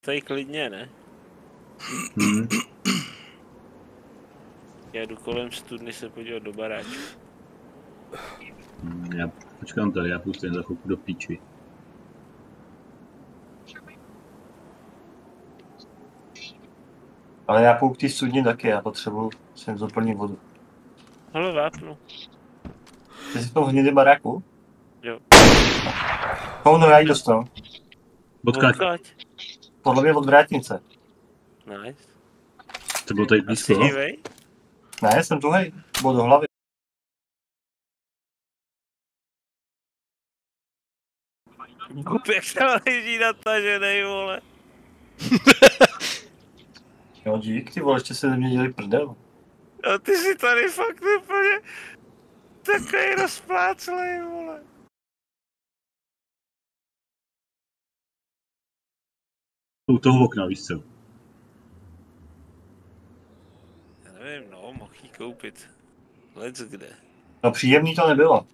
Tady klidně, ne? Hmm. Já jdu kolem studny se podívat do baráčku. Já počkám tady, já pustím za chvilku do píči. Ale já půjdu k té studni taky, já potřebuji sem doplnit vodu. Hele, vápnu. Ty jsi v tom hnědém baráku? Jo. No, já jí dostanu. Odkud? Podle mě od vrátnice. Nice. To bylo tady A jsi blízko. živej? Ne, jsem tuhej. Bylo do hlavy. Jak se leží nataženej, vole. Jo, dík, ty vole, ještě se ze mě dělí prdel. A ty si tady fakt úplně takový rozpláclej, vole. U toho okna, víš co? Já nevím, no, mohl jí koupit. Let's kde. No příjemný to nebylo.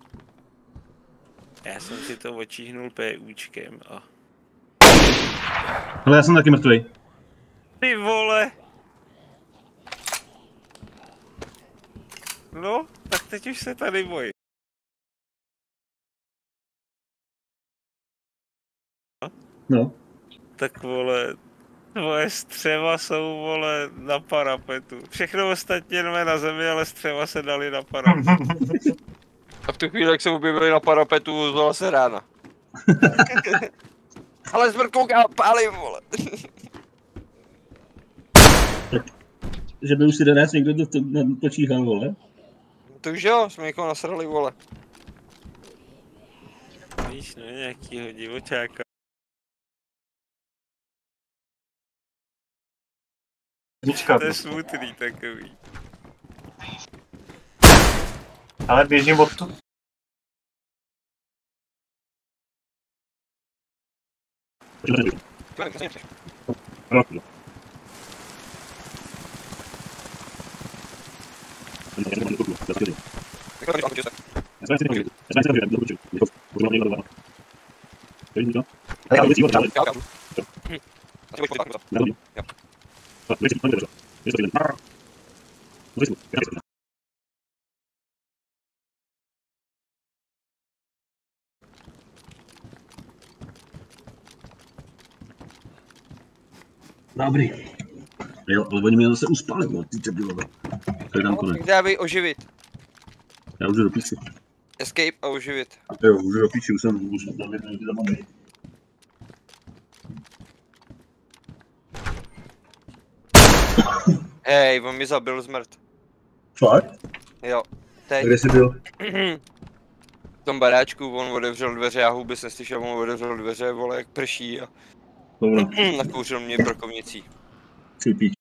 Já jsem si to očíhnul PUčkem a... Ale já jsem taky mrtvý. Ty vole! No, tak teď už se tady bojím. No. Tak vole, tvoje střeva jsou, vole, na parapetu. Všechno ostatní jenom na zemi, ale střeva se dali na parapetu. A v tu chvíli, jak se objevili na parapetu, zvala se rána. Ale smrt kouká, pálím, vole. Že by už si dnes někdo počíhal, vole. To už jo, jsme někoho nasrali, vole. Víš, no, nějakýho divočáka. Nička, To je prostě. smutný takový. Ale běžím od tu. Dobrý. Jo, ale oni mě zase uspali, no, ty debilové. Tak tam konec. Dávej oživit. Já už jdu do píči. Escape a oživit. Jo, už jdu do píči, už jsem tam jednou za mami. Hej, on mi zabil zmrt. Fakt? Jo. Teď. Kde jsi byl? V tom baráčku on otevřel dveře, já vůbec neslyšel, on otevřel dveře, vole, jak prší a Dobra, nakouřil mě brokovnicí. si píč.